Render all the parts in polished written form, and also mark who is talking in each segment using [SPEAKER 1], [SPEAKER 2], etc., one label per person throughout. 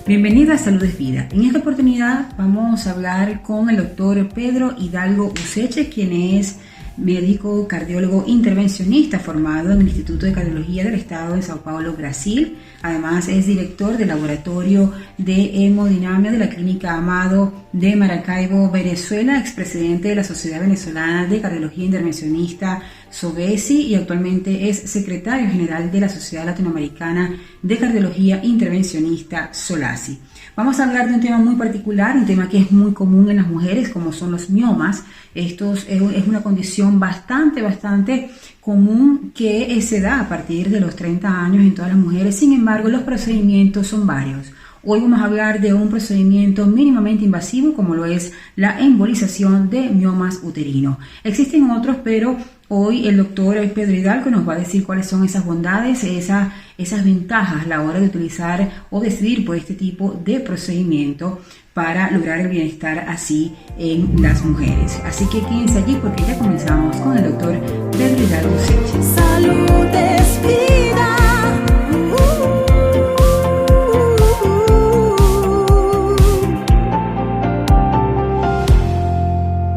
[SPEAKER 1] Bienvenida a Salud es Vida. En esta oportunidad vamos a hablar con el doctor Pedro Hidalgo Useche, quien es médico cardiólogo intervencionista formado en el Instituto de Cardiología del Estado de Sao Paulo, Brasil. Además es director del laboratorio de hemodinamia de la Clínica Amado de Maracaibo, Venezuela, expresidente de la Sociedad Venezolana de Cardiología Intervencionista, SOVESI, y actualmente es secretario general de la Sociedad Latinoamericana de Cardiología Intervencionista, SOLACI. Vamos a hablar de un tema muy particular, un tema que es muy común en las mujeres, como son los miomas. Esto es una condición bastante común que se da a partir de los 30 años en todas las mujeres. Sin embargo, los procedimientos son varios. Hoy vamos a hablar de un procedimiento mínimamente invasivo, como lo es la embolización de miomas uterinos. Existen otros, pero hoy el doctor Pedro Hidalgo nos va a decir cuáles son esas bondades, esas ventajas a la hora de utilizar o decidir por este tipo de procedimiento para lograr el bienestar así en las mujeres. Así que quédense allí porque ya comenzamos con el doctor Pedro Hidalgo Useche.
[SPEAKER 2] Salud es vida.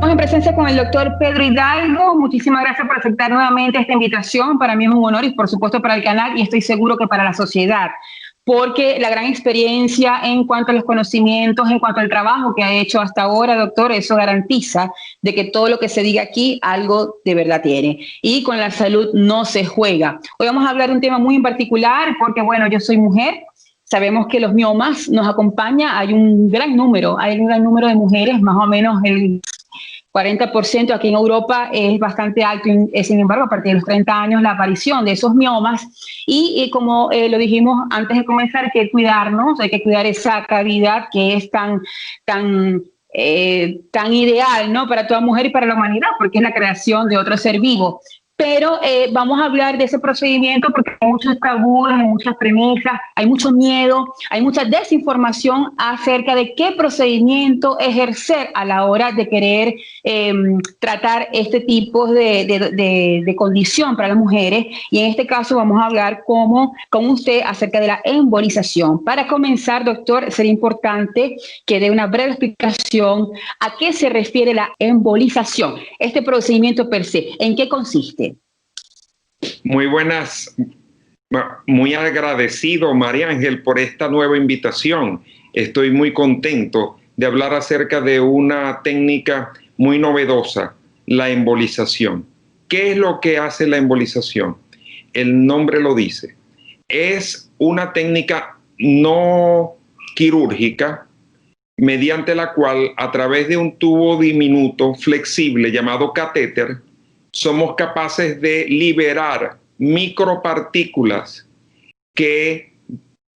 [SPEAKER 3] En presencia con el doctor Pedro Hidalgo. Muchísimas gracias por aceptar nuevamente esta invitación. Para mí es un honor y por supuesto para el canal, y estoy seguro que para la sociedad, porque la gran experiencia en cuanto a los conocimientos, en cuanto al trabajo que ha hecho hasta ahora, doctor, eso garantiza de que todo lo que se diga aquí algo de verdad tiene. Y con la salud no se juega. Hoy vamos a hablar de un tema muy en particular porque, bueno, yo soy mujer. Sabemos que los miomas nos acompaña. Hay un gran número de mujeres, más o menos el 40% aquí en Europa es bastante alto, sin embargo, a partir de los 30 años la aparición de esos miomas y como lo dijimos antes de comenzar, hay que cuidarnos, hay que cuidar esa cavidad que es tan ideal, ¿no?, para toda mujer y para la humanidad, porque es la creación de otro ser vivo. Pero vamos a hablar de ese procedimiento porque hay muchos tabúes, hay muchas premisas, hay mucho miedo, hay mucha desinformación acerca de qué procedimiento ejercer a la hora de querer tratar este tipo de condición para las mujeres. Y en este caso vamos a hablar con usted acerca de la embolización. Para comenzar, doctor, sería importante que dé una breve explicación a qué se refiere la embolización, este procedimiento per se, ¿en qué consiste?
[SPEAKER 4] Muy buenas, muy agradecido, María Ángel, por esta nueva invitación. Estoy muy contento de hablar acerca de una técnica muy novedosa, la embolización. ¿Qué es lo que hace la embolización? El nombre lo dice. Es una técnica no quirúrgica mediante la cual, a través de un tubo diminuto flexible llamado catéter, somos capaces de liberar micropartículas que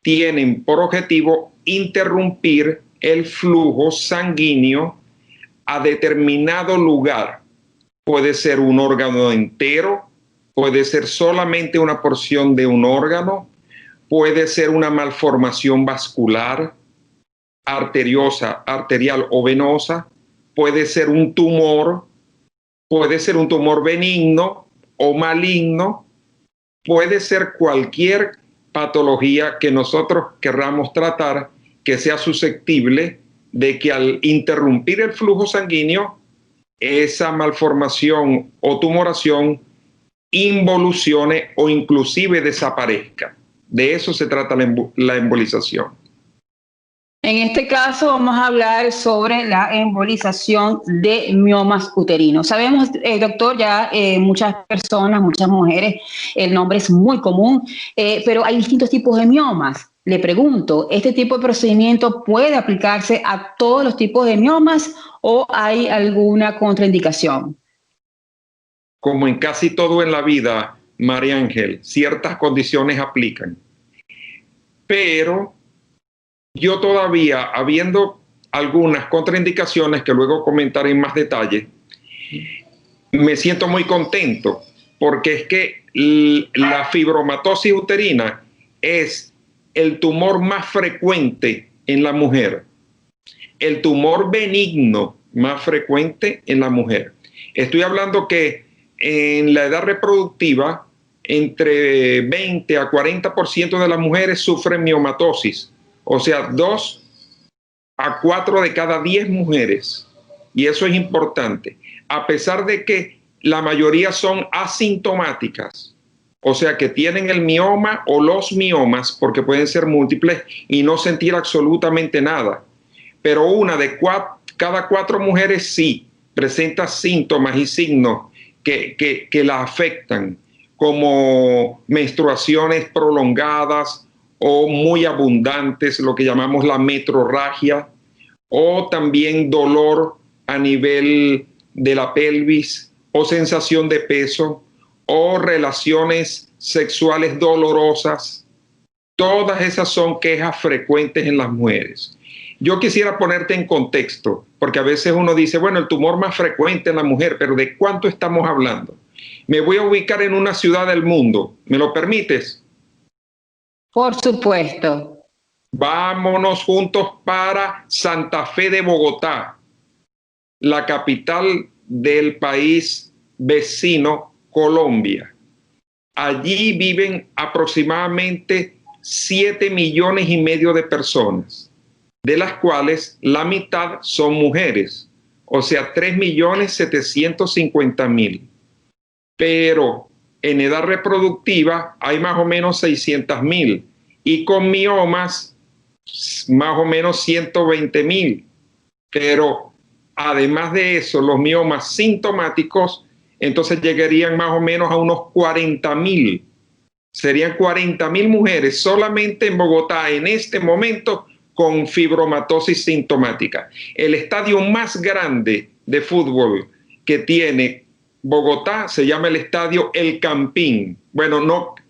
[SPEAKER 4] tienen por objetivo interrumpir el flujo sanguíneo a determinado lugar. Puede ser un órgano entero, puede ser solamente una porción de un órgano, puede ser una malformación vascular, arterial o venosa, puede ser un tumor, puede ser un tumor benigno o maligno, puede ser cualquier patología que nosotros querramos tratar que sea susceptible de que al interrumpir el flujo sanguíneo, esa malformación o tumoración involucione o inclusive desaparezca. De eso se trata la embolización.
[SPEAKER 3] En este caso vamos a hablar sobre la embolización de miomas uterinos. Sabemos, doctor, ya muchas personas, muchas mujeres, el nombre es muy común, pero hay distintos tipos de miomas. Le pregunto, ¿este tipo de procedimiento puede aplicarse a todos los tipos de miomas o hay alguna contraindicación?
[SPEAKER 4] Como en casi todo en la vida, María Ángel, ciertas condiciones aplican. Pero yo todavía, habiendo algunas contraindicaciones que luego comentaré en más detalle, me siento muy contento porque es que la fibromatosis uterina es el tumor más frecuente en la mujer, el tumor benigno más frecuente en la mujer. Estoy hablando que en la edad reproductiva, entre 20 a 40% de las mujeres sufren miomatosis, O sea, 2 a 4 de cada 10 mujeres. Y eso es importante. A pesar de que la mayoría son asintomáticas, o sea, que tienen el mioma o los miomas, porque pueden ser múltiples, y no sentir absolutamente nada. Pero una de cada 4 mujeres sí presenta síntomas y signos que la afectan, como menstruaciones prolongadas o muy abundantes, lo que llamamos la metrorragia, o también dolor a nivel de la pelvis, o sensación de peso, o relaciones sexuales dolorosas. Todas esas son quejas frecuentes en las mujeres. Yo quisiera ponerte en contexto, porque a veces uno dice, bueno, el tumor más frecuente en la mujer, pero ¿de cuánto estamos hablando? Me voy a ubicar en una ciudad del mundo. ¿Me lo permites?
[SPEAKER 3] Por supuesto.
[SPEAKER 4] Vámonos juntos para Santa Fe de Bogotá, la capital del país vecino, Colombia. Allí viven aproximadamente 7,5 millones de personas, de las cuales la mitad son mujeres, o sea, 3,750,000. Pero en edad reproductiva hay más o menos 600,000 y con miomas más o menos 120,000. Pero además de eso, los miomas sintomáticos entonces llegarían más o menos a unos 40,000. Serían 40,000 mujeres solamente en Bogotá en este momento con fibromatosis sintomática. El estadio más grande de fútbol que tiene Bogotá se llama el estadio El Campín. Bueno,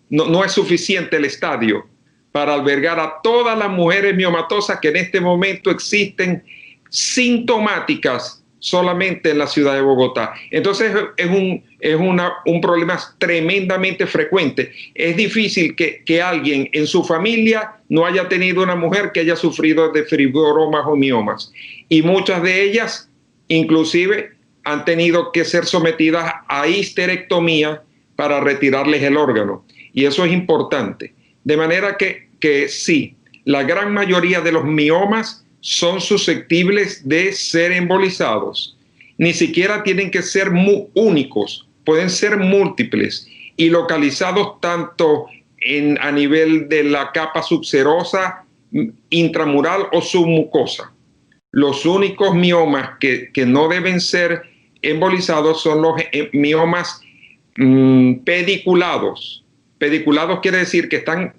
[SPEAKER 4] no es suficiente el estadio para albergar a todas las mujeres miomatosas que en este momento existen sintomáticas solamente en la ciudad de Bogotá. Entonces es un problema tremendamente frecuente. Es difícil que alguien en su familia no haya tenido una mujer que haya sufrido de fibromas o miomas. Y muchas de ellas inclusive han tenido que ser sometidas a histerectomía para retirarles el órgano. Y eso es importante. De manera que sí, la gran mayoría de los miomas son susceptibles de ser embolizados. Ni siquiera tienen que ser únicos, pueden ser múltiples y localizados tanto a nivel de la capa subserosa, intramural o submucosa. Los únicos miomas que no deben ser embolizados son los miomas pediculados. Pediculados quiere decir que están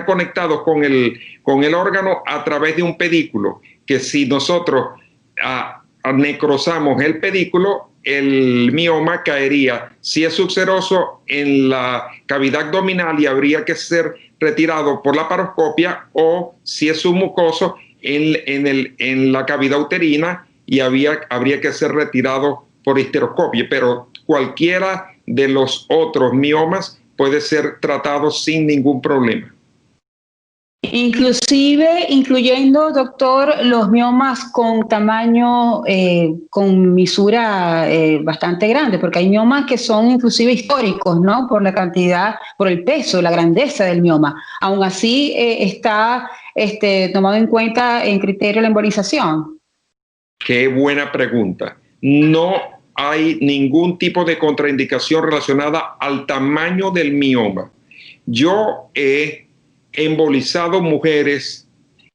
[SPEAKER 4] conectados con el órgano a través de un pedículo, que si nosotros necrosamos el pedículo, el mioma caería, si es subseroso, en la cavidad abdominal y habría que ser retirado por laparoscopia, o si es submucoso, en la cavidad uterina y habría que ser retirado por histeroscopia. Pero cualquiera de los otros miomas puede ser tratado sin ningún problema.
[SPEAKER 3] Incluyendo, doctor, los miomas con tamaño, con misura bastante grande, porque hay miomas que son inclusive históricos, ¿no? Por la cantidad, por el peso, la grandeza del mioma. Aún así, está tomado en cuenta en criterio la embolización.
[SPEAKER 4] Qué buena pregunta. No hay ningún tipo de contraindicación relacionada al tamaño del mioma. Yo he embolizado mujeres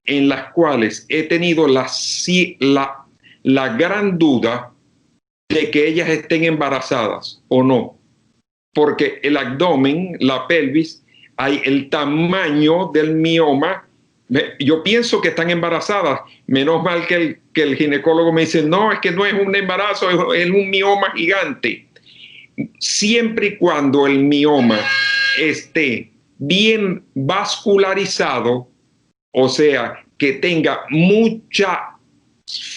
[SPEAKER 4] en las cuales he tenido la gran duda de que ellas estén embarazadas o no, porque el abdomen, la pelvis, el tamaño del mioma, yo pienso que están embarazadas. Menos mal que el ginecólogo me dice, no, es que no es un embarazo, es un mioma gigante. Siempre y cuando el mioma esté bien vascularizado, o sea, que tenga mucho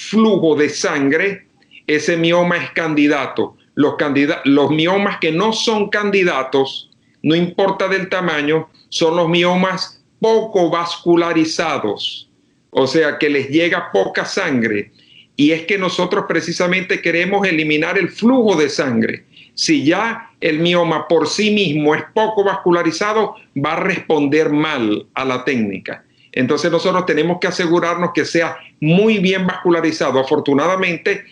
[SPEAKER 4] flujo de sangre, ese mioma es candidato. Los miomas que no son candidatos, no importa del tamaño, son los miomas poco vascularizados, o sea, que les llega poca sangre. Y es que nosotros precisamente queremos eliminar el flujo de sangre. Si ya el mioma por sí mismo es poco vascularizado, va a responder mal a la técnica. Entonces nosotros tenemos que asegurarnos que sea muy bien vascularizado. Afortunadamente,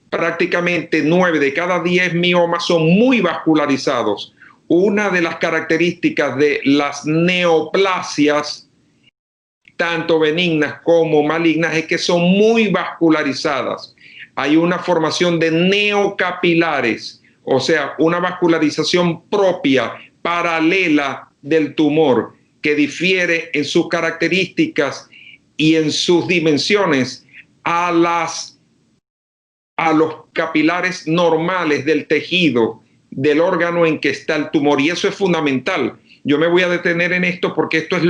[SPEAKER 4] prácticamente 9 de cada 10 miomas son muy vascularizados. Una de las características de las neoplasias, tanto benignas como malignas, es que son muy vascularizadas. Hay una formación de neocapilares, o sea, una vascularización propia, paralela del tumor, que difiere en sus características y en sus dimensiones a los capilares normales del tejido, del órgano en que está el tumor. Y eso es fundamental. Yo me voy a detener en esto porque esto es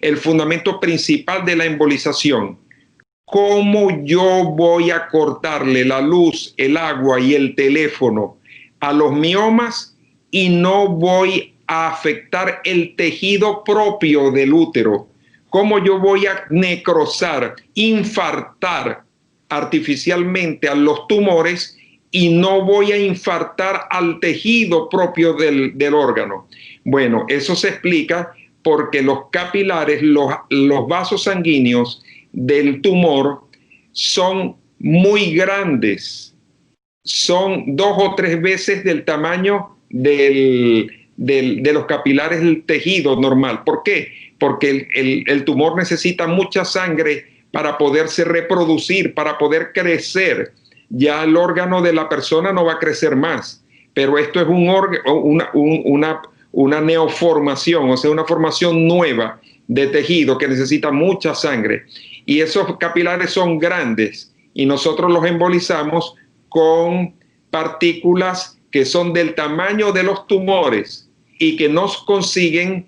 [SPEAKER 4] el fundamento principal de la embolización. ¿Cómo yo voy a cortarle la luz, el agua y el teléfono a los miomas y no voy a afectar el tejido propio del útero? ¿Cómo yo voy a necrosar, infartar artificialmente a los tumores y no voy a infartar al tejido propio del órgano? Bueno, eso se explica porque los capilares, los vasos sanguíneos del tumor son muy grandes, son 2 o 3 veces del tamaño de los capilares del tejido normal. ¿Por qué? Porque el tumor necesita mucha sangre para poderse reproducir, para poder crecer. Ya el órgano de la persona no va a crecer más, pero esto es una neoformación, o sea, una formación nueva de tejido que necesita mucha sangre. Y esos capilares son grandes y nosotros los embolizamos con partículas que son del tamaño de los tumores y que nos consiguen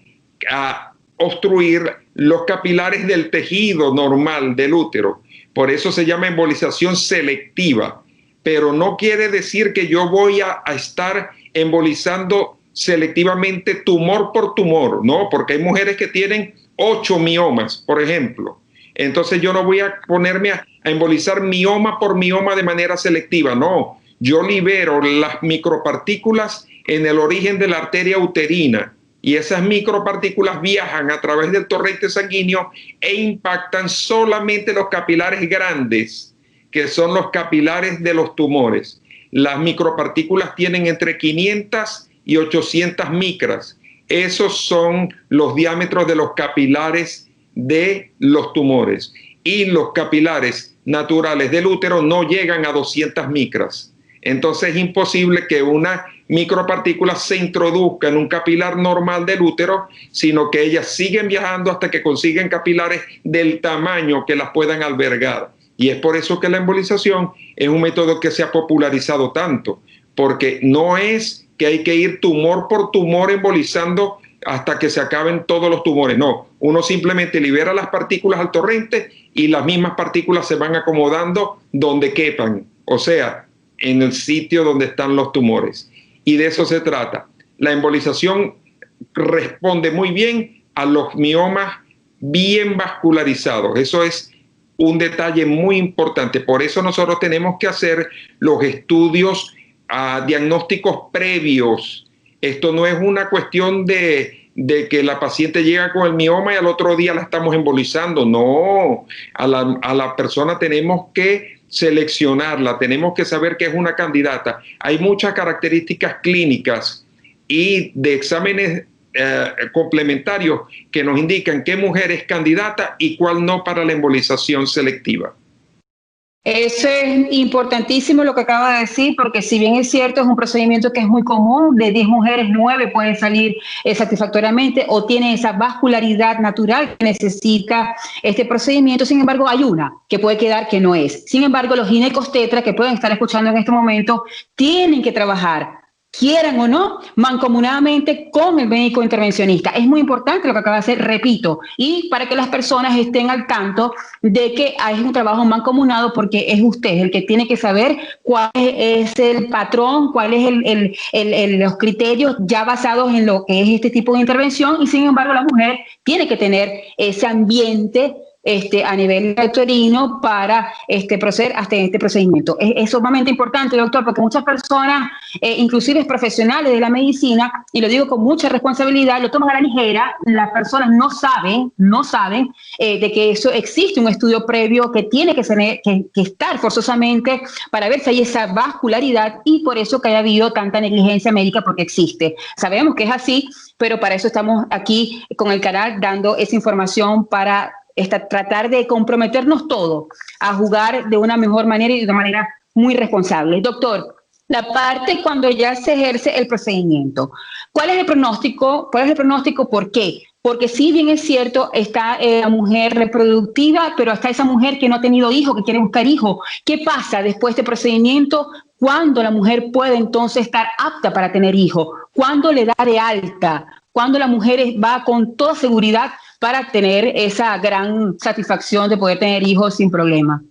[SPEAKER 4] obstruir los capilares del tejido normal del útero. Por eso se llama embolización selectiva, pero no quiere decir que yo voy a estar embolizando selectivamente tumor por tumor, no, porque hay mujeres que tienen 8 miomas, por ejemplo. Entonces yo no voy a ponerme a embolizar mioma por mioma de manera selectiva, no. Yo libero las micropartículas en el origen de la arteria uterina y esas micropartículas viajan a través del torrente sanguíneo e impactan solamente los capilares grandes, que son los capilares de los tumores. Las micropartículas tienen entre 500 y 800 micras. Esos son los diámetros de los capilares de los tumores. Y los capilares naturales del útero no llegan a 200 micras. Entonces es imposible que una micropartícula se introduzca en un capilar normal del útero, sino que ellas siguen viajando hasta que consiguen capilares del tamaño que las puedan albergar. Y es por eso que la embolización es un método que se ha popularizado tanto, porque no es que hay que ir tumor por tumor embolizando hasta que se acaben todos los tumores. No, uno simplemente libera las partículas al torrente y las mismas partículas se van acomodando donde quepan, o sea, en el sitio donde están los tumores. Y de eso se trata. La embolización responde muy bien a los miomas bien vascularizados. Eso es un detalle muy importante. Por eso nosotros tenemos que hacer los estudios diagnósticos previos. Esto no es una cuestión de que la paciente llega con el mioma y al otro día la estamos embolizando. No, a la persona tenemos que seleccionarla, tenemos que saber que es una candidata. Hay muchas características clínicas y de exámenes complementarios que nos indican qué mujer es candidata y cuál no para la embolización selectiva.
[SPEAKER 3] Eso es importantísimo lo que acaba de decir, porque si bien es cierto, es un procedimiento que es muy común, de 10 mujeres, 9 pueden salir satisfactoriamente o tienen esa vascularidad natural que necesita este procedimiento. Sin embargo, hay una que puede quedar que no es. Sin embargo, los ginecobstetras que pueden estar escuchando en este momento tienen que trabajar, quieran o no, mancomunadamente con el médico intervencionista. Es muy importante lo que acaba de hacer, repito, y para que las personas estén al tanto de que es un trabajo mancomunado, porque es usted el que tiene que saber cuál es el patrón, cuáles los criterios ya basados en lo que es este tipo de intervención, y sin embargo la mujer tiene que tener ese ambiente a nivel uterino para proceder hasta este procedimiento. Es sumamente importante, doctor, porque muchas personas, inclusive profesionales de la medicina, y lo digo con mucha responsabilidad, lo toman a la ligera. Las personas no saben de que eso existe un estudio previo que tiene que estar forzosamente para ver si hay esa vascularidad, y por eso que haya habido tanta negligencia médica, porque existe. Sabemos que es así, pero para eso estamos aquí con el canal dando esa información para tratar de comprometernos todos a jugar de una mejor manera y de una manera muy responsable. Doctor, la parte cuando ya se ejerce el procedimiento, ¿cuál es el pronóstico? ¿Por qué? Porque si bien es cierto, está la mujer reproductiva, pero está esa mujer que no ha tenido hijos, que quiere buscar hijos. ¿Qué pasa después de este procedimiento? ¿Cuándo la mujer puede entonces estar apta para tener hijos? ¿Cuándo le da de alta? ¿Cuándo la mujer va con toda seguridad para tener esa gran satisfacción de poder tener hijos sin problema?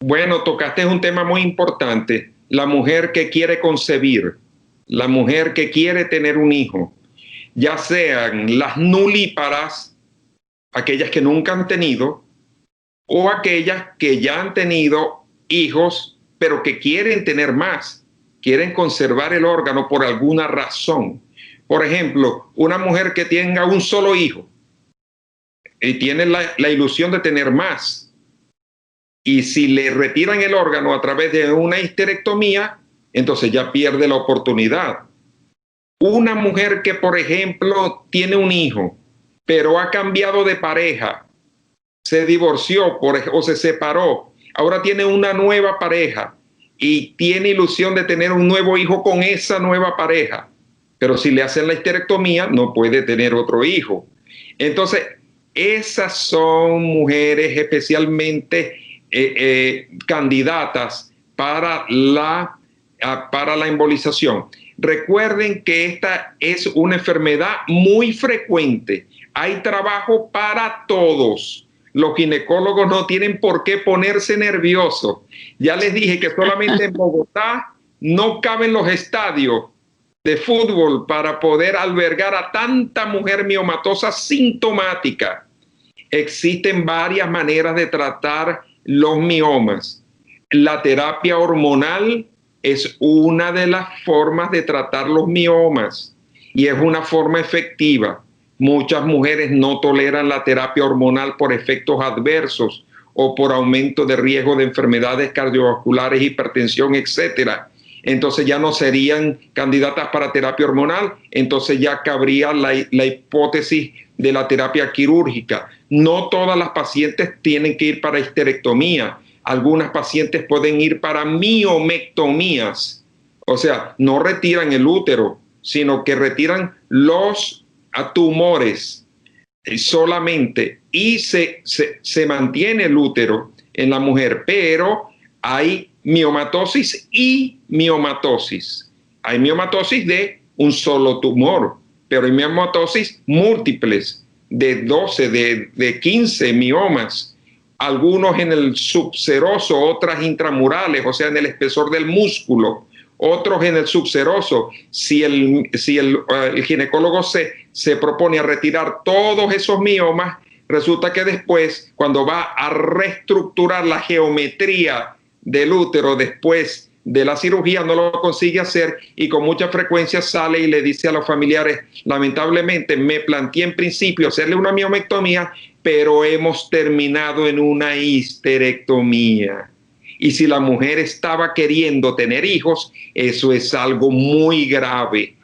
[SPEAKER 4] Bueno, tocaste un tema muy importante. La mujer que quiere concebir, la mujer que quiere tener un hijo, ya sean las nulíparas, aquellas que nunca han tenido, o aquellas que ya han tenido hijos, pero que quieren tener más, quieren conservar el órgano por alguna razón. Por ejemplo, una mujer que tenga un solo hijo y tiene la ilusión de tener más, y si le retiran el órgano a través de una histerectomía, entonces ya pierde la oportunidad. Una mujer que, por ejemplo, tiene un hijo, pero ha cambiado de pareja, se divorció o se separó, ahora tiene una nueva pareja y tiene ilusión de tener un nuevo hijo con esa nueva pareja, pero si le hacen la histerectomía no puede tener otro hijo. Entonces, esas son mujeres especialmente candidatas para la embolización. Recuerden que esta es una enfermedad muy frecuente. Hay trabajo para todos. Los ginecólogos no tienen por qué ponerse nerviosos. Ya les dije que solamente en Bogotá no caben los estadios de fútbol para poder albergar a tanta mujer miomatosa sintomática. Existen varias maneras de tratar los miomas. La terapia hormonal es una de las formas de tratar los miomas y es una forma efectiva. Muchas mujeres no toleran la terapia hormonal por efectos adversos o por aumento de riesgo de enfermedades cardiovasculares, hipertensión, etcétera. Entonces ya no serían candidatas para terapia hormonal, entonces ya cabría la hipótesis de la terapia quirúrgica. No todas las pacientes tienen que ir para histerectomía. Algunas pacientes pueden ir para miomectomías, o sea, no retiran el útero, sino que retiran los tumores solamente y se mantiene el útero en la mujer, pero hay miomatosis y miomatosis. Hay miomatosis de un solo tumor, pero hay miomatosis múltiples de 12, de 15 miomas. Algunos en el subseroso, otras intramurales, o sea, en el espesor del músculo, otros en el subseroso. Si el ginecólogo se propone a retirar todos esos miomas, resulta que después, cuando va a reestructurar la geometría del útero después de la cirugía, no lo consigue hacer y con mucha frecuencia sale y le dice a los familiares: lamentablemente me planteé en principio hacerle una miomectomía, pero hemos terminado en una histerectomía. Y si la mujer estaba queriendo tener hijos, eso es algo muy grave.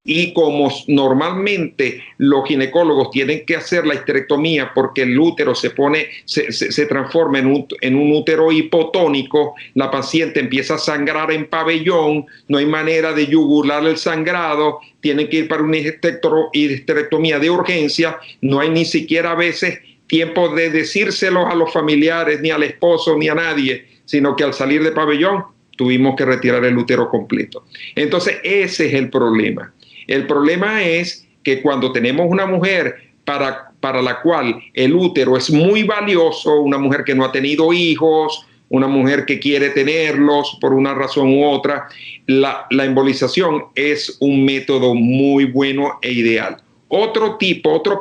[SPEAKER 4] Y como normalmente los ginecólogos tienen que hacer la histerectomía porque el útero se transforma en un útero hipotónico, la paciente empieza a sangrar en pabellón, no hay manera de yugular el sangrado, tienen que ir para una histerectomía de urgencia, no hay ni siquiera a veces tiempo de decírselos a los familiares, ni al esposo, ni a nadie, sino que al salir de pabellón tuvimos que retirar el útero completo. Entonces ese es el problema. El problema es que cuando tenemos una mujer para la cual el útero es muy valioso, una mujer que no ha tenido hijos, una mujer que quiere tenerlos por una razón u otra, la embolización es un método muy bueno e ideal. Otro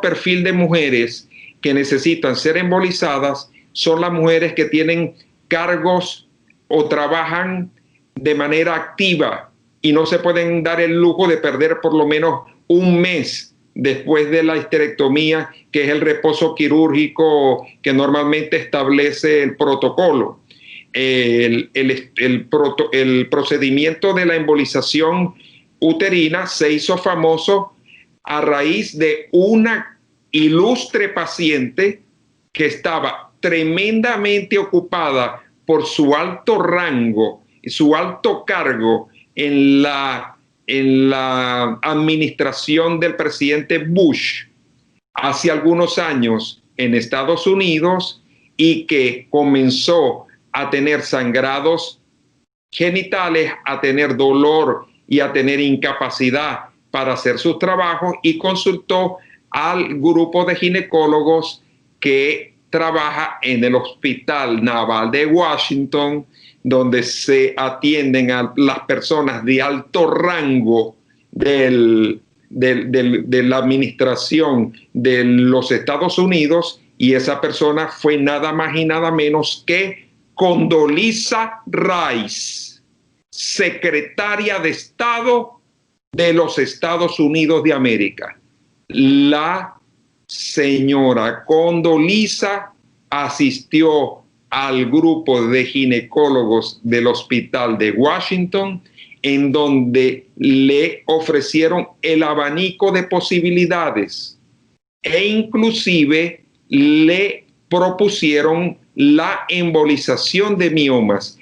[SPEAKER 4] perfil de mujeres que necesitan ser embolizadas son las mujeres que tienen cargos o trabajan de manera activa y no se pueden dar el lujo de perder por lo menos un mes después de la histerectomía, que es el reposo quirúrgico que normalmente establece el protocolo. El procedimiento de la embolización uterina se hizo famoso a raíz de una ilustre paciente que estaba tremendamente ocupada por su alto rango y su alto cargo en la administración del presidente Bush hace algunos años en Estados Unidos, y que comenzó a tener sangrados genitales, a tener dolor y a tener incapacidad para hacer sus trabajos, y consultó al grupo de ginecólogos que trabaja en el Hospital Naval de Washington, donde se atienden a las personas de alto rango de la administración de los Estados Unidos, y esa persona fue nada más y nada menos que Condoleezza Rice, secretaria de Estado de los Estados Unidos de América. La señora Condoleezza asistió al grupo de ginecólogos del Hospital de Washington, en donde le ofrecieron el abanico de posibilidades e inclusive le propusieron la embolización de miomas.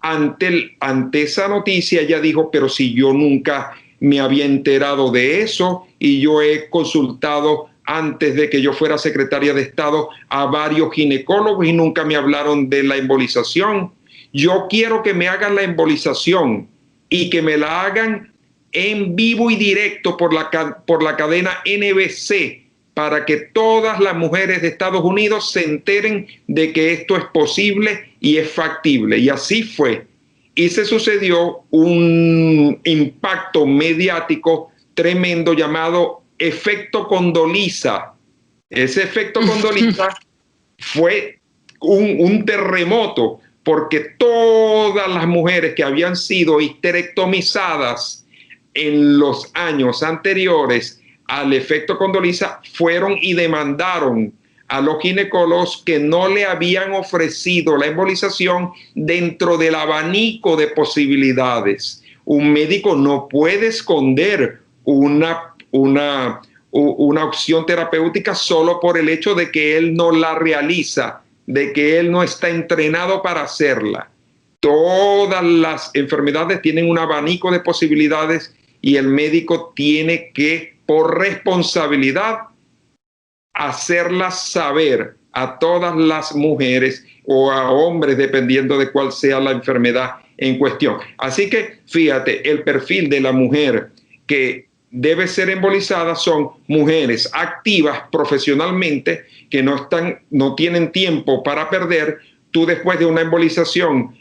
[SPEAKER 4] Ante esa noticia ella dijo, pero si yo nunca me había enterado de eso, y yo he consultado antes de que yo fuera secretaria de Estado a varios ginecólogos y nunca me hablaron de la embolización. Yo quiero que me hagan la embolización y que me la hagan en vivo y directo por la cadena NBC, para que todas las mujeres de Estados Unidos se enteren de que esto es posible y es factible. Y así fue. Y se sucedió un impacto mediático tremendo llamado efecto Condoleezza. Ese efecto Condoleezza fue un terremoto, porque todas las mujeres que habían sido histerectomizadas en los años anteriores al efecto Condoleezza fueron y demandaron a los ginecólogos que no le habían ofrecido la embolización dentro del abanico de posibilidades. Un médico no puede esconder una opción terapéutica solo por el hecho de que él no la realiza, de que él no está entrenado para hacerla. Todas las enfermedades tienen un abanico de posibilidades, y el médico tiene que, por responsabilidad, hacerlas saber a todas las mujeres o a hombres, dependiendo de cuál sea la enfermedad en cuestión. Así que fíjate, el perfil de la mujer que debe ser embolizada son mujeres activas profesionalmente, que no tienen tiempo para perder. Tú, después de una embolización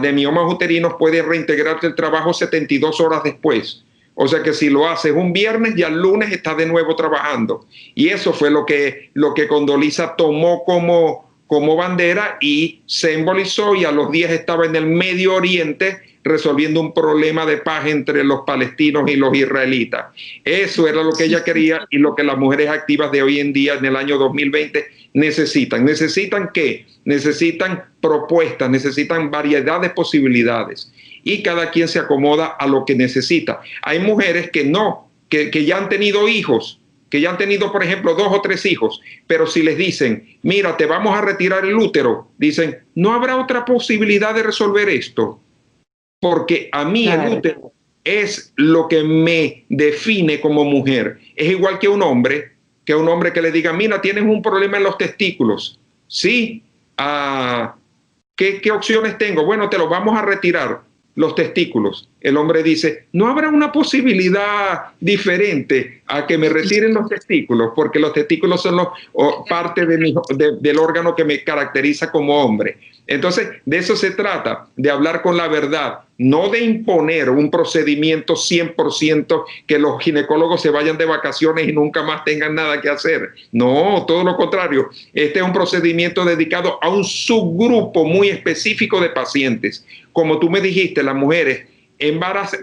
[SPEAKER 4] de miomas uterinos, puedes reintegrarte al trabajo 72 horas después. O sea que si lo haces un viernes, ya el lunes estás de nuevo trabajando. Y eso fue lo que Condoleezza tomó como bandera, y se embolizó, y a los días estaba en el Medio Oriente resolviendo un problema de paz entre los palestinos y los israelitas. Eso era lo que ella quería, y lo que las mujeres activas de hoy en día, en el año 2020, necesitan. ¿Necesitan qué? Necesitan propuestas, necesitan variedad de posibilidades, y cada quien se acomoda a lo que necesita. Hay mujeres que ya han tenido hijos, que ya han tenido, por ejemplo, 2 o 3 hijos, pero si les dicen, mira, te vamos a retirar el útero, dicen, ¿no habrá otra posibilidad de resolver esto? Porque a mí el útero es lo que me define como mujer. Es igual que un hombre que le diga, mira, tienes un problema en los testículos. Sí, ¿qué opciones tengo? Bueno, te los vamos a retirar, los testículos. El hombre dice, ¿no habrá una posibilidad diferente a que me retiren los testículos? Porque los testículos son parte del órgano que me caracteriza como hombre. Entonces, de eso se trata, de hablar con la verdad, no de imponer un procedimiento 100%, que los ginecólogos se vayan de vacaciones y nunca más tengan nada que hacer. No, todo lo contrario. Este es un procedimiento dedicado a un subgrupo muy específico de pacientes. Como tú me dijiste, las mujeres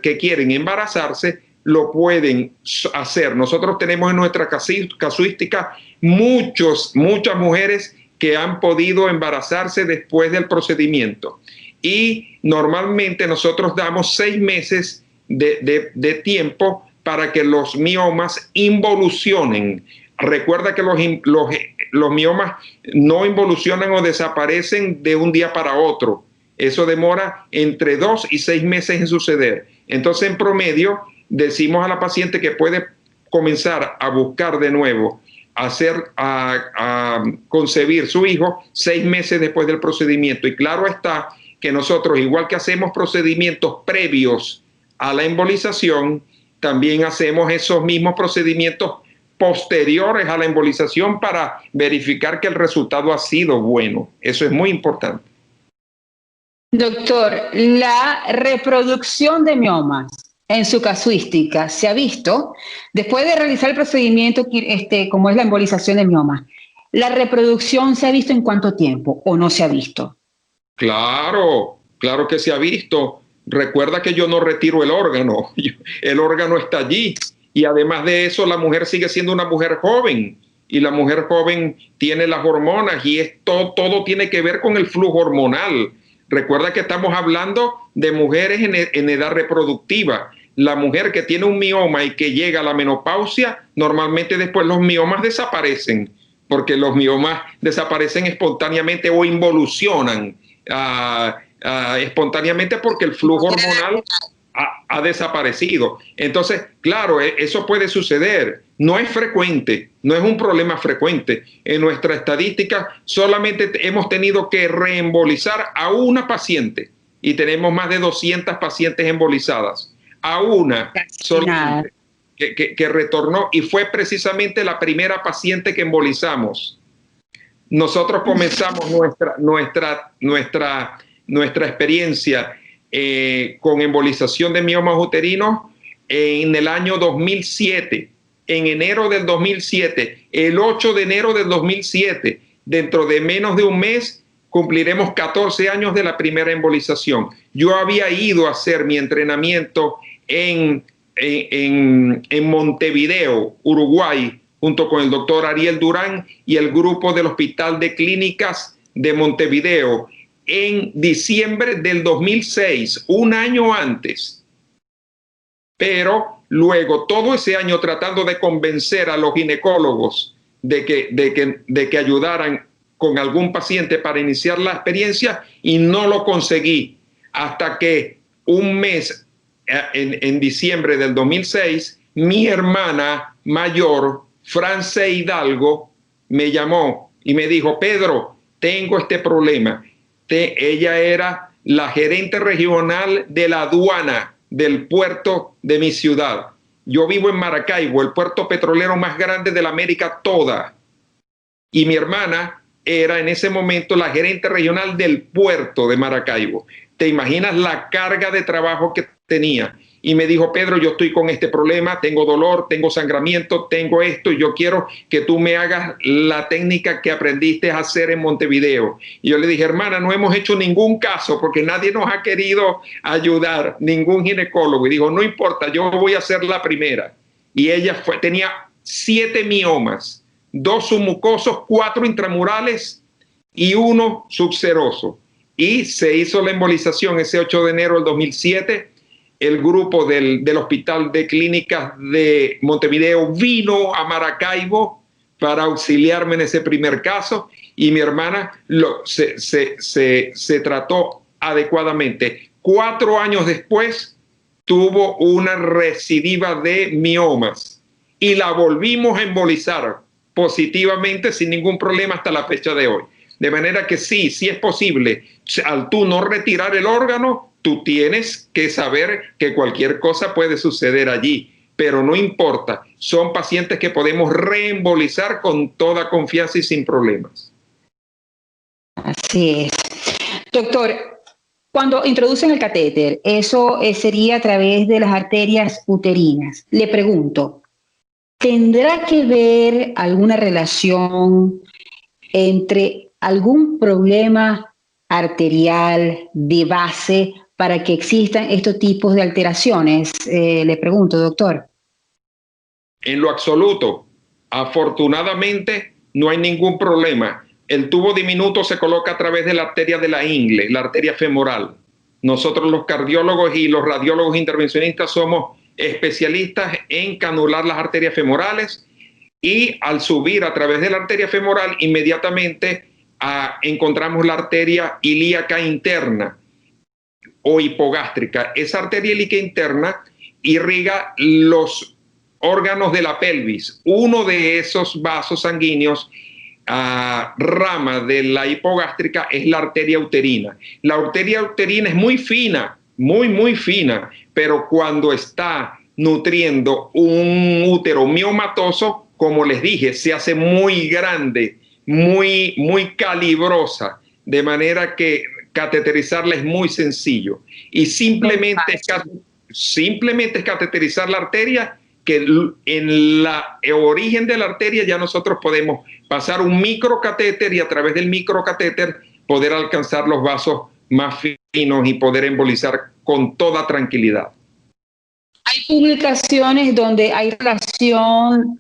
[SPEAKER 4] que quieren embarazarse lo pueden hacer. Nosotros tenemos en nuestra casuística muchas mujeres que han podido embarazarse después del procedimiento. Y normalmente nosotros damos 6 meses de tiempo para que los miomas involucionen. Recuerda que los miomas no involucionan o desaparecen de un día para otro. Eso demora entre 2 y 6 meses en suceder. Entonces, en promedio, decimos a la paciente que puede comenzar a buscar de nuevo a concebir su hijo 6 meses después del procedimiento. Y claro está que nosotros, igual que hacemos procedimientos previos a la embolización, también hacemos esos mismos procedimientos posteriores a la embolización para verificar que el resultado ha sido bueno. Eso es muy importante.
[SPEAKER 3] Doctor, la reproducción de miomas en su casuística se ha visto después de realizar el procedimiento como es la embolización de miomas. ¿La reproducción se ha visto en cuánto tiempo o no se ha visto?
[SPEAKER 4] Claro que se ha visto. Recuerda que yo no retiro el órgano. El órgano está allí. Y además de eso, la mujer sigue siendo una mujer joven. Y la mujer joven tiene las hormonas y todo tiene que ver con el flujo hormonal. Recuerda que estamos hablando de mujeres en edad reproductiva. La mujer que tiene un mioma y que llega a la menopausia, normalmente después los miomas desaparecen, porque los miomas desaparecen espontáneamente o involucionan espontáneamente porque el flujo hormonal ha desaparecido. Entonces, claro, eso puede suceder. No es frecuente, no es un problema frecuente. En nuestra estadística solamente hemos tenido que reembolizar a una paciente y tenemos más de 200 pacientes embolizadas. A una solamente que retornó y fue precisamente la primera paciente que embolizamos. Nosotros comenzamos nuestra experiencia con embolización de miomas uterinos en el año 2007, en enero del 2007, el 8 de enero del 2007. Dentro de menos de un mes cumpliremos 14 años de la primera embolización. Yo había ido a hacer mi entrenamiento en Montevideo, Uruguay, junto con el doctor Ariel Durán y el grupo del Hospital de Clínicas de Montevideo, en diciembre del 2006, un año antes. Pero luego, todo ese año tratando de convencer a los ginecólogos de que ayudaran con algún paciente para iniciar la experiencia, y no lo conseguí hasta que un mes en diciembre del 2006, mi hermana mayor, France Hidalgo, me llamó y me dijo: Pedro, tengo este problema. Ella era la gerente regional de la aduana del puerto de mi ciudad. Yo vivo en Maracaibo, el puerto petrolero más grande de la América toda. Y mi hermana era en ese momento la gerente regional del puerto de Maracaibo. ¿Te imaginas la carga de trabajo que tenía? Y me dijo: Pedro, yo estoy con este problema, tengo dolor, tengo sangramiento, tengo esto, y yo quiero que tú me hagas la técnica que aprendiste a hacer en Montevideo. Y yo le dije: hermana, no hemos hecho ningún caso porque nadie nos ha querido ayudar, ningún ginecólogo. Y dijo: no importa, yo voy a hacer la primera. Y ella tenía 7 miomas, 2 submucosos, 4 intramurales y 1 subseroso. Y se hizo la embolización ese 8 de enero del 2007. El grupo del Hospital de Clínicas de Montevideo vino a Maracaibo para auxiliarme en ese primer caso, y mi hermana se trató adecuadamente. 4 años después tuvo una recidiva de miomas y la volvimos a embolizar positivamente sin ningún problema hasta la fecha de hoy. De manera que sí es posible. Al tú no retirar el órgano, tú tienes que saber que cualquier cosa puede suceder allí, pero no importa. Son pacientes que podemos reembolizar con toda confianza y sin problemas.
[SPEAKER 3] Así es. Doctor, cuando introducen el catéter, eso sería a través de las arterias uterinas. Le pregunto, ¿tendrá que ver alguna relación entre algún problema arterial de base para que existan estos tipos de alteraciones? Le pregunto, doctor.
[SPEAKER 4] En lo absoluto, afortunadamente no hay ningún problema. El tubo diminuto se coloca a través de la arteria de la ingle, la arteria femoral. Nosotros los cardiólogos y los radiólogos intervencionistas somos especialistas en canular las arterias femorales, y al subir a través de la arteria femoral inmediatamente encontramos la arteria ilíaca interna o hipogástrica. Esa arteria ilíaca interna irriga los órganos de la pelvis. Uno de esos vasos sanguíneos, rama de la hipogástrica, es la arteria uterina. La arteria uterina es muy fina, muy fina, pero cuando está nutriendo un útero miomatoso, como les dije, se hace muy grande, muy calibrosa, de manera que cateterizarla es muy sencillo. Y simplemente es cateterizar la arteria, que en la origen de la arteria ya nosotros podemos pasar un microcatéter y a través del microcatéter poder alcanzar los vasos más finos y poder embolizar con toda tranquilidad.
[SPEAKER 3] Hay publicaciones donde hay relación,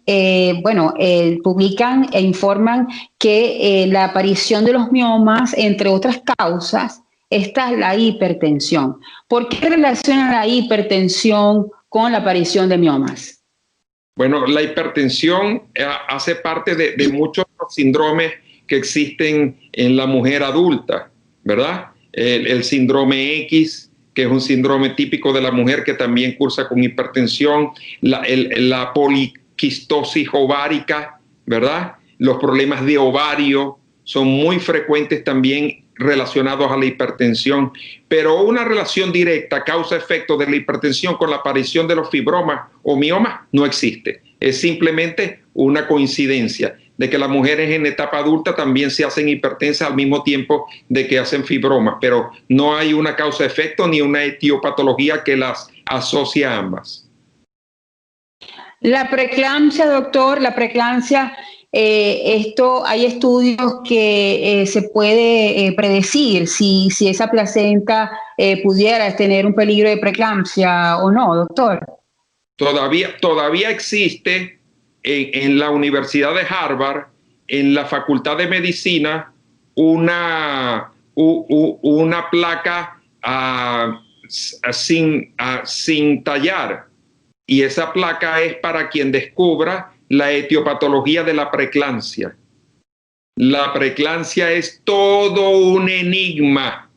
[SPEAKER 3] publican e informan que la aparición de los miomas, entre otras causas, está la hipertensión. ¿Por qué relaciona la hipertensión con la aparición de miomas?
[SPEAKER 4] Bueno, la hipertensión hace parte de muchos síndromes que existen en la mujer adulta, ¿verdad? El síndrome X, que es un síndrome típico de la mujer que también cursa con hipertensión, la poliquistosis ovárica, ¿verdad? Los problemas de ovario son muy frecuentes también relacionados a la hipertensión, pero una relación directa, causa-efecto de la hipertensión con la aparición de los fibromas o miomas no existe. Es simplemente una coincidencia de que las mujeres en etapa adulta también se hacen hipertensas al mismo tiempo de que hacen fibromas, pero no hay una causa-efecto ni una etiopatología que las asocie a ambas.
[SPEAKER 3] La preeclampsia, doctor, la preeclampsia, hay estudios que se puede predecir si esa placenta pudiera tener un peligro de preeclampsia o no, doctor.
[SPEAKER 4] Todavía existe en la Universidad de Harvard, en la Facultad de Medicina, una placa sin tallar, y esa placa es para quien descubra la etiopatología de la preeclampsia. La preeclampsia es todo un enigma.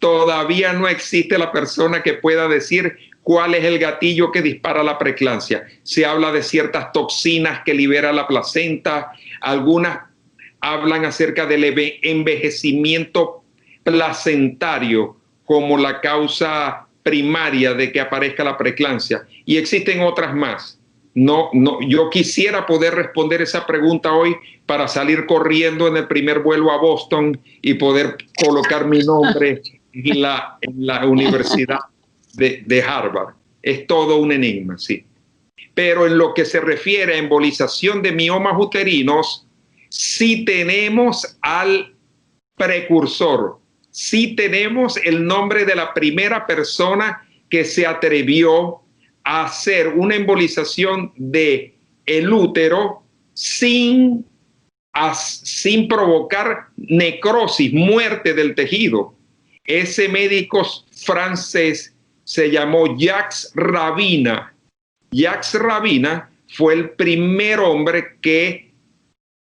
[SPEAKER 4] Todavía no existe la persona que pueda decir cuál es el gatillo que dispara la preeclampsia. Se habla de ciertas toxinas que libera la placenta, algunas hablan acerca del envejecimiento placentario como la causa primaria de que aparezca la preeclampsia, y existen otras más. Yo quisiera poder responder esa pregunta hoy para salir corriendo en el primer vuelo a Boston y poder colocar mi nombre en la Universidad de Harvard. Es todo un enigma, sí. Pero en lo que se refiere a embolización de miomas uterinos, sí tenemos al precursor, sí tenemos el nombre de la primera persona que se atrevió a hacer una embolización de el útero sin provocar necrosis, muerte del tejido. Ese médico francés se llamó Jacques Rabbina. Jacques Rabbina fue el primer hombre que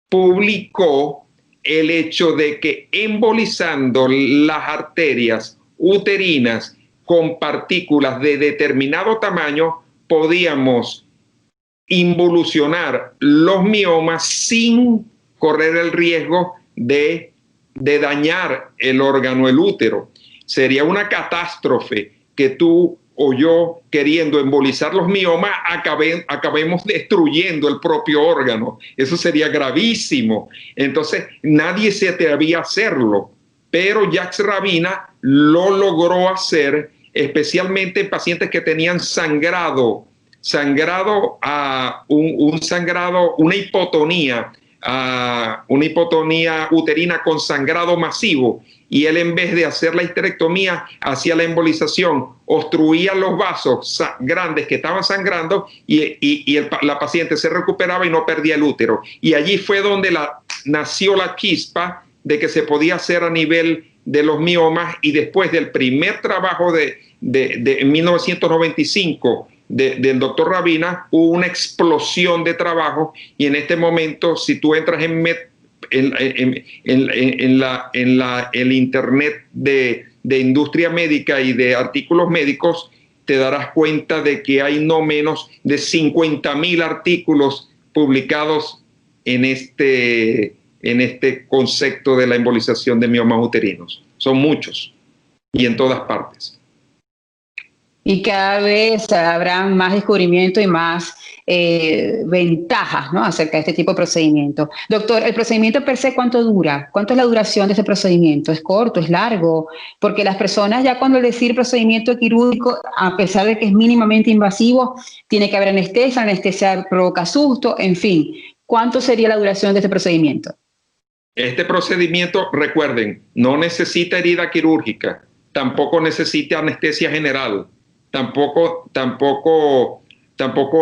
[SPEAKER 4] publicó el hecho de que embolizando las arterias uterinas con partículas de determinado tamaño podíamos involucionar los miomas sin correr el riesgo de dañar el órgano, el útero. Sería una catástrofe que tú o yo, queriendo embolizar los miomas, acabemos destruyendo el propio órgano. Eso sería gravísimo. Entonces nadie se atrevía a hacerlo, pero Jacques Ravina lo logró hacer especialmente en pacientes que tenían sangrado, una hipotonía uterina con sangrado masivo, y él, en vez de hacer la histerectomía, hacía la embolización, obstruía los vasos grandes que estaban sangrando, y la paciente se recuperaba y no perdía el útero. Y allí fue donde nació la chispa de que se podía hacer a nivel de los miomas, y después del primer trabajo en 1995 del doctor Ravina, hubo una explosión de trabajo, y en este momento, si tú entras en el internet de industria médica y de artículos médicos, te darás cuenta de que hay no menos de 50.000 artículos publicados en este concepto de la embolización de miomas uterinos. Son muchos, y en todas partes.
[SPEAKER 3] Y cada vez habrá más descubrimiento y más ventajas, ¿no?, acerca de este tipo de procedimiento. Doctor, ¿el procedimiento per se cuánto dura? ¿Cuánto es la duración de este procedimiento? ¿Es corto? ¿Es largo? Porque las personas, ya cuando decir procedimiento quirúrgico, a pesar de que es mínimamente invasivo, tiene que haber anestesia, la anestesia provoca susto, en fin. ¿Cuánto sería la duración de este procedimiento?
[SPEAKER 4] Este procedimiento, recuerden, no necesita herida quirúrgica, tampoco necesita anestesia general, tampoco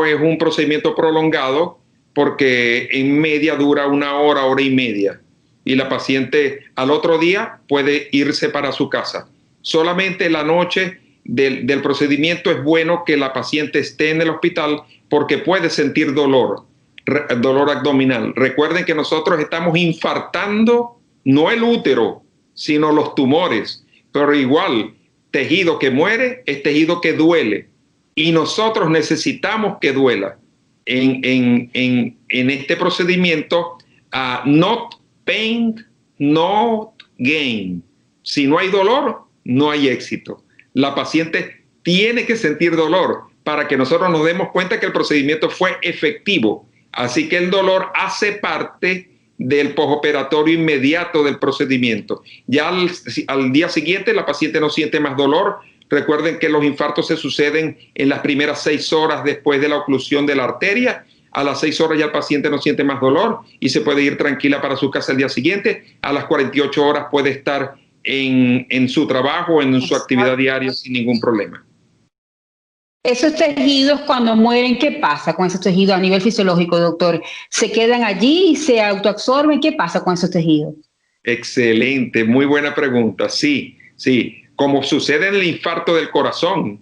[SPEAKER 4] es un procedimiento prolongado, porque en media dura 1 hora, 1 hora y media, y la paciente al otro día puede irse para su casa. Solamente la noche del procedimiento es bueno que la paciente esté en el hospital, porque puede sentir dolor abdominal. Recuerden que nosotros estamos infartando no el útero, sino los tumores, pero igual, tejido que muere es tejido que duele, y nosotros necesitamos que duela. En este procedimiento, not pain, not gain. Si no hay dolor, no hay éxito. La paciente tiene que sentir dolor para que nosotros nos demos cuenta que el procedimiento fue efectivo. Así que el dolor hace parte del postoperatorio inmediato del procedimiento. Ya al día siguiente la paciente no siente más dolor. Recuerden que los infartos se suceden en las primeras 6 horas después de la oclusión de la arteria. A las 6 horas ya el paciente no siente más dolor y se puede ir tranquila para su casa el día siguiente. A las 48 horas puede estar en su trabajo, en su actividad diaria sin ningún problema.
[SPEAKER 3] Esos tejidos, cuando mueren, ¿qué pasa con esos tejidos a nivel fisiológico, doctor? ¿Se quedan allí, se autoabsorben? ¿Qué pasa con esos tejidos?
[SPEAKER 4] Excelente, muy buena pregunta. Sí, como sucede en el infarto del corazón.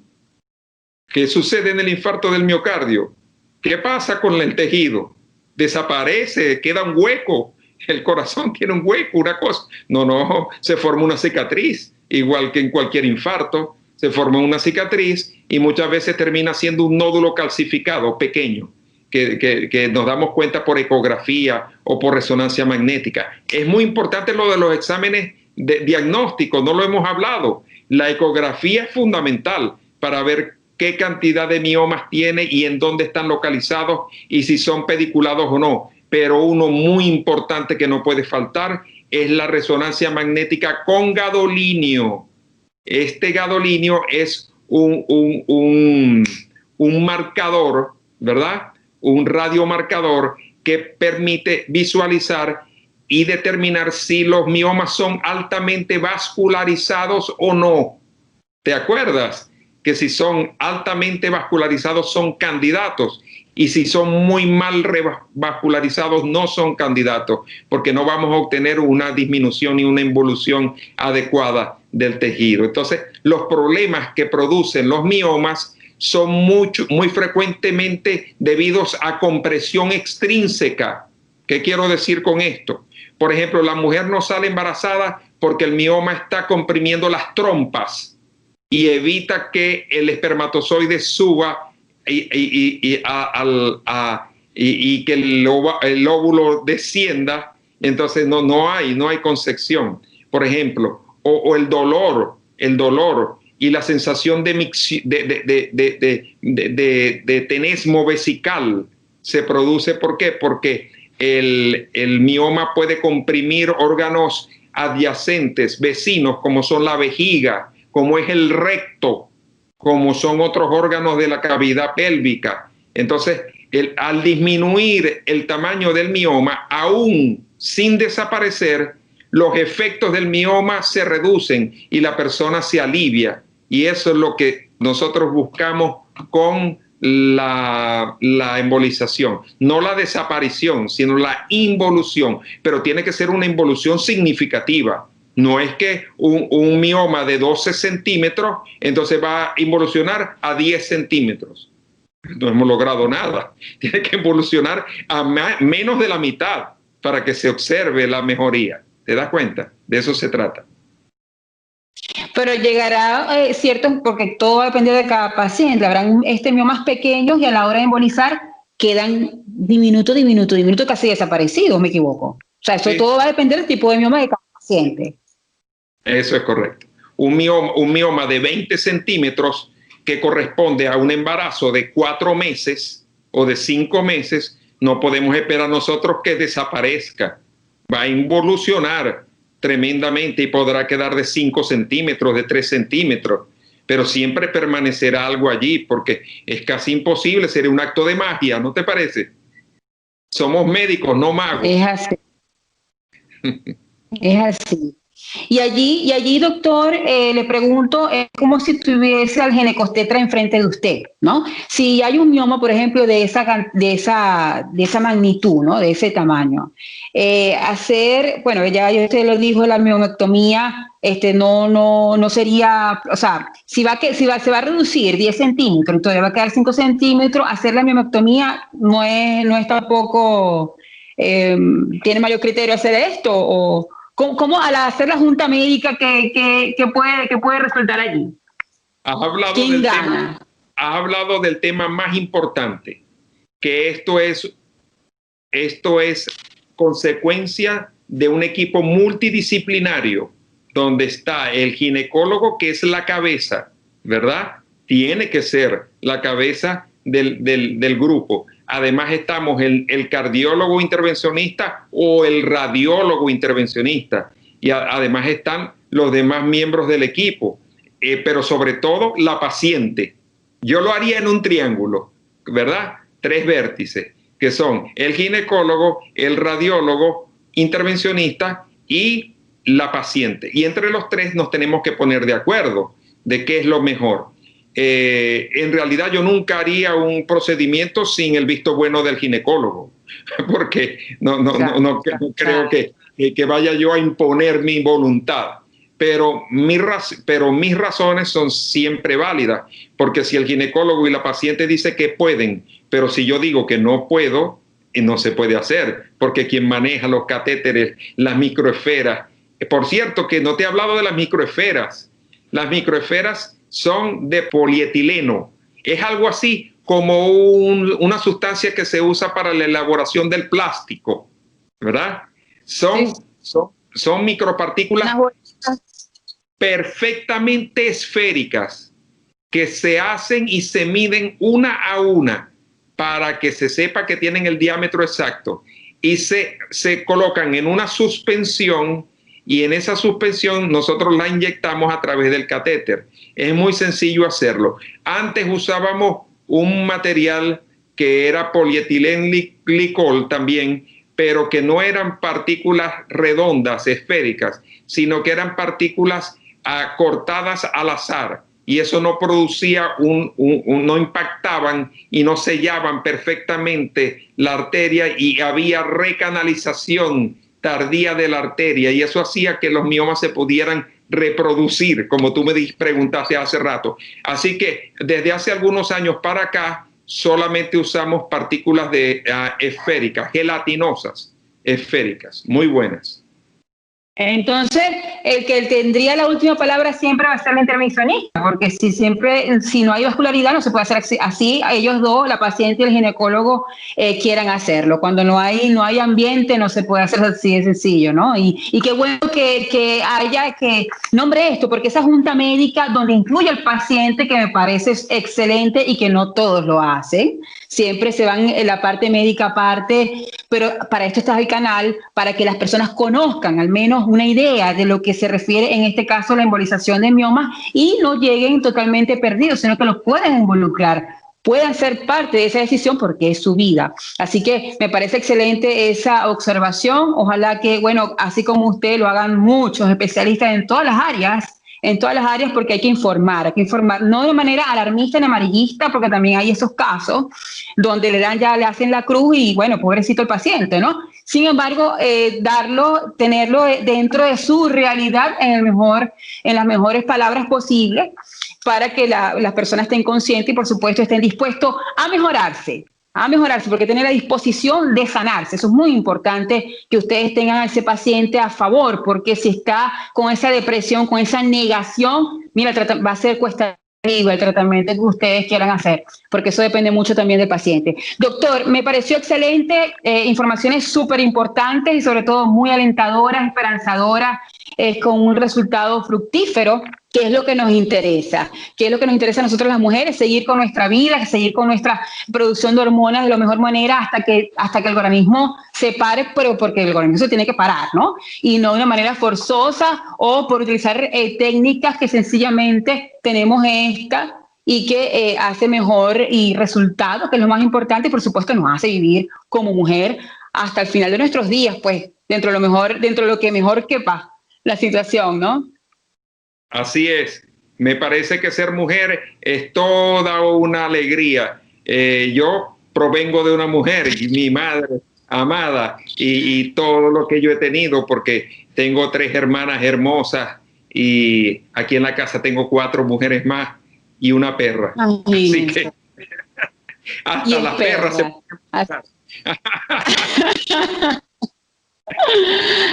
[SPEAKER 4] ¿Qué sucede en el infarto del miocardio? ¿Qué pasa con el tejido? Desaparece, queda un hueco. El corazón tiene un hueco, una cosa. No, se forma una cicatriz, igual que en cualquier infarto. Se forma una cicatriz y muchas veces termina siendo un nódulo calcificado pequeño, que nos damos cuenta por ecografía o por resonancia magnética. Es muy importante lo de los exámenes diagnósticos, no lo hemos hablado. La ecografía es fundamental para ver qué cantidad de miomas tiene y en dónde están localizados y si son pediculados o no. Pero uno muy importante que no puede faltar es la resonancia magnética con gadolinio. Este gadolinio es un marcador, ¿verdad? Un radiomarcador que permite visualizar y determinar si los miomas son altamente vascularizados o no. ¿Te acuerdas? Que si son altamente vascularizados son candidatos, y si son muy mal vascularizados no son candidatos, porque no vamos a obtener una disminución y una involución adecuada del tejido. Entonces, los problemas que producen los miomas son muy frecuentemente debidos a compresión extrínseca. ¿Qué quiero decir con esto? Por ejemplo, la mujer no sale embarazada porque el mioma está comprimiendo las trompas y evita que el espermatozoide suba y que el óvulo descienda. Entonces no hay concepción, por ejemplo, o el dolor y la sensación de tenesmo vesical se produce. ¿Por qué? Porque el mioma puede comprimir órganos adyacentes, vecinos, como son la vejiga, como es el recto, como son otros órganos de la cavidad pélvica. Entonces, al disminuir el tamaño del mioma, aún sin desaparecer, los efectos del mioma se reducen y la persona se alivia. Y eso es lo que nosotros buscamos con la embolización. No la desaparición, sino la involución. Pero tiene que ser una involución significativa. No es que un mioma de 12 centímetros, entonces va a involucionar a 10 centímetros. No hemos logrado nada. Tiene que evolucionar a menos de la mitad para que se observe la mejoría. ¿Te das cuenta? De eso se trata.
[SPEAKER 3] Pero llegará cierto, porque todo va a depender de cada paciente. Habrán miomas pequeños y a la hora de embolizar quedan diminuto, casi desaparecidos, ¿me equivoco? O sea, eso todo va a depender del tipo de mioma de cada paciente.
[SPEAKER 4] Eso es correcto. Un mioma de 20 centímetros que corresponde a un embarazo de 4 meses o de 5 meses, no podemos esperar nosotros que desaparezca. Va a involucionar tremendamente y podrá quedar de 5 centímetros, de 3 centímetros, pero siempre permanecerá algo allí porque es casi imposible, sería un acto de magia, ¿no te parece? Somos médicos, no magos.
[SPEAKER 3] Es así. Es así. Y allí, doctor, le pregunto, es como si tuviese al ginecostetra enfrente de usted, ¿no? Si hay un mioma, por ejemplo, de esa magnitud, ¿no? De ese tamaño. Bueno, ya usted lo dijo, la miomectomía, no sería, o sea, se va a reducir 10 centímetros, entonces va a quedar 5 centímetros, hacer la miomectomía no es tampoco, ¿tiene mayor criterio hacer esto? O ¿cómo al hacer la junta médica que puede resultar allí?
[SPEAKER 4] Has hablado del tema más importante, que esto es consecuencia de un equipo multidisciplinario, donde está el ginecólogo, que es la cabeza, ¿verdad? Tiene que ser la cabeza del grupo. Además estamos el cardiólogo intervencionista o el radiólogo intervencionista. Y además están los demás miembros del equipo. Pero sobre todo la paciente. Yo lo haría en un triángulo, ¿verdad? 3 vértices, que son el ginecólogo, el radiólogo intervencionista y la paciente. Y entre los 3 nos tenemos que poner de acuerdo de qué es lo mejor. En realidad yo nunca haría un procedimiento sin el visto bueno del ginecólogo, porque no creo que vaya yo a imponer mi voluntad, pero mis razones son siempre válidas, porque si el ginecólogo y la paciente dicen que pueden, pero si yo digo que no puedo, no se puede hacer, porque quien maneja los catéteres, las microesferas, por cierto que no te he hablado de las microesferas son de polietileno. Es algo así como una sustancia que se usa para la elaboración del plástico, ¿verdad? Son micropartículas perfectamente esféricas que se hacen y se miden una a una para que se sepa que tienen el diámetro exacto y se colocan en una suspensión. Y en esa suspensión nosotros la inyectamos a través del catéter. Es muy sencillo hacerlo. Antes usábamos un material que era polietilenglicol también, pero que no eran partículas redondas, esféricas, sino que eran partículas cortadas al azar. Y eso no producía no impactaban y no sellaban perfectamente la arteria y había recanalización tardía de la arteria y eso hacía que los miomas se pudieran reproducir, como tú me preguntaste hace rato. Así que desde hace algunos años para acá solamente usamos partículas esféricas, gelatinosas, esféricas, muy buenas.
[SPEAKER 3] Entonces, el que tendría la última palabra siempre va a ser el intervencionista, porque si no hay vascularidad no se puede hacer así, ellos dos, la paciente y el ginecólogo, quieran hacerlo. Cuando no hay ambiente no se puede hacer así de sencillo, ¿no? Y qué bueno que haya que nombre esto, porque esa junta médica donde incluye al paciente, que me parece excelente y que no todos lo hacen, siempre se van en la parte médica aparte, pero para esto está el canal, para que las personas conozcan al menos una idea de lo que se refiere en este caso a la embolización de miomas y no lleguen totalmente perdidos, sino que los puedan involucrar, puedan ser parte de esa decisión porque es su vida. Así que me parece excelente esa observación. Ojalá que, bueno, así como usted lo hagan muchos especialistas en todas las áreas, porque hay que informar, no de manera alarmista ni amarillista, porque también hay esos casos donde le hacen la cruz y, bueno, pobrecito el paciente, ¿no? Sin embargo, tenerlo dentro de su realidad en las mejores palabras posibles, para que las personas estén conscientes y, por supuesto, estén dispuestos a mejorarse, porque tienen la disposición de sanarse. Eso es muy importante, que ustedes tengan a ese paciente a favor, porque si está con esa depresión, con esa negación, mira, va a ser cuesta arriba el tratamiento que ustedes quieran hacer, porque eso depende mucho también del paciente. Doctor, me pareció excelente, informaciones súper importantes y sobre todo muy alentadoras, esperanzadoras, con un resultado fructífero, que es lo que nos interesa, a nosotros las mujeres, seguir con nuestra vida, seguir con nuestra producción de hormonas de la mejor manera hasta que el organismo se pare, pero porque el organismo se tiene que parar, ¿no? Y no de una manera forzosa o por utilizar técnicas que sencillamente tenemos y que hace mejor y resultado, que es lo más importante, y por supuesto nos hace vivir como mujer hasta el final de nuestros días, pues dentro de lo que mejor quepa la situación, ¿no?
[SPEAKER 4] Así es. Me parece que ser mujer es toda una alegría. Yo provengo de una mujer y mi madre amada y todo lo que yo he tenido, porque tengo 3 hermanas hermosas y aquí en la casa tengo 4 mujeres más y una perra.
[SPEAKER 3] Ay,
[SPEAKER 4] así que hasta las perras se pueden.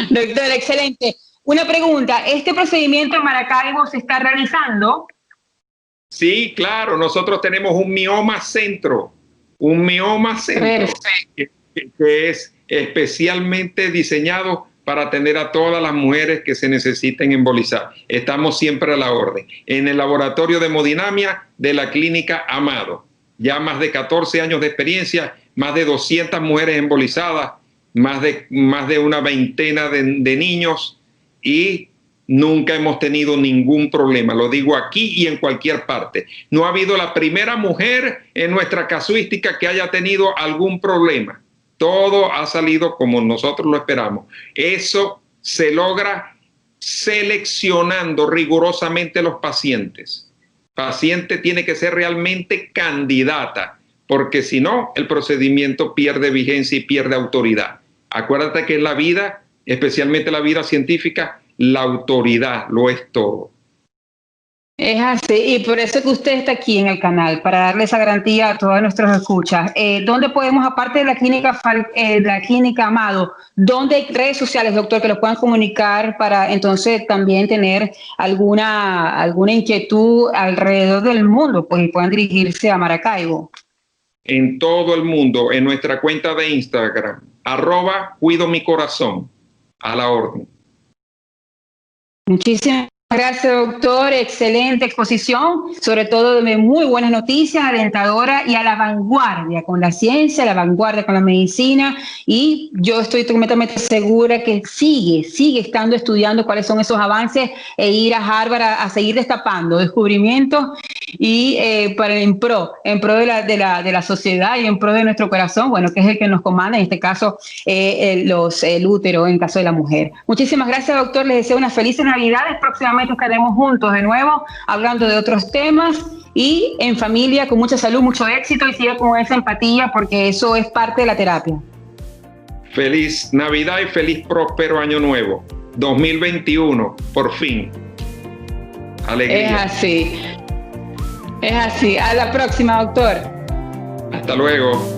[SPEAKER 3] Doctor, excelente. Una pregunta, ¿este procedimiento en Maracaibo se está realizando?
[SPEAKER 4] Sí, claro, nosotros tenemos un mioma centro que es especialmente diseñado para atender a todas las mujeres que se necesiten embolizar. Estamos siempre a la orden. En el laboratorio de hemodinamia de la clínica Amado, ya más de 14 años de experiencia, más de 200 mujeres embolizadas, más de una veintena de niños, y nunca hemos tenido ningún problema. Lo digo aquí y en cualquier parte. No ha habido la primera mujer en nuestra casuística que haya tenido algún problema. Todo ha salido como nosotros lo esperamos. Eso se logra seleccionando rigurosamente los pacientes. Paciente tiene que ser realmente candidata, porque si no, el procedimiento pierde vigencia y pierde autoridad. Acuérdate que en la vida, especialmente la vida científica, la autoridad lo es todo.
[SPEAKER 3] Es así, y por eso que usted está aquí en el canal, para darle esa garantía a todos nuestros escuchas. ¿Dónde podemos, aparte de la clínica Amado, dónde hay redes sociales, doctor, que los puedan comunicar para entonces también tener alguna inquietud alrededor del mundo, pues, y puedan dirigirse a Maracaibo?
[SPEAKER 4] En todo el mundo, en nuestra cuenta de Instagram, @cuidomicorazón, a la orden.
[SPEAKER 3] Muchísimas gracias, doctor. Excelente exposición, sobre todo de muy buenas noticias, alentadora y a la vanguardia con la ciencia, a la vanguardia con la medicina. Y yo estoy completamente segura que sigue estando estudiando cuáles son esos avances e ir a Harvard a seguir destapando descubrimientos y en pro de la sociedad y en pro de nuestro corazón, bueno, que es el que nos comanda, en este caso el útero, en caso de la mujer. Muchísimas gracias, doctor. Les deseo unas felices Navidades. Próximamente estaremos juntos de nuevo hablando de otros temas y en familia, con mucha salud, mucho éxito, y siga con esa empatía, porque eso es parte de la terapia.
[SPEAKER 4] Feliz Navidad y feliz próspero año nuevo 2021, por fin. Alegría.
[SPEAKER 3] Es así. A la próxima, doctor.
[SPEAKER 4] Hasta luego.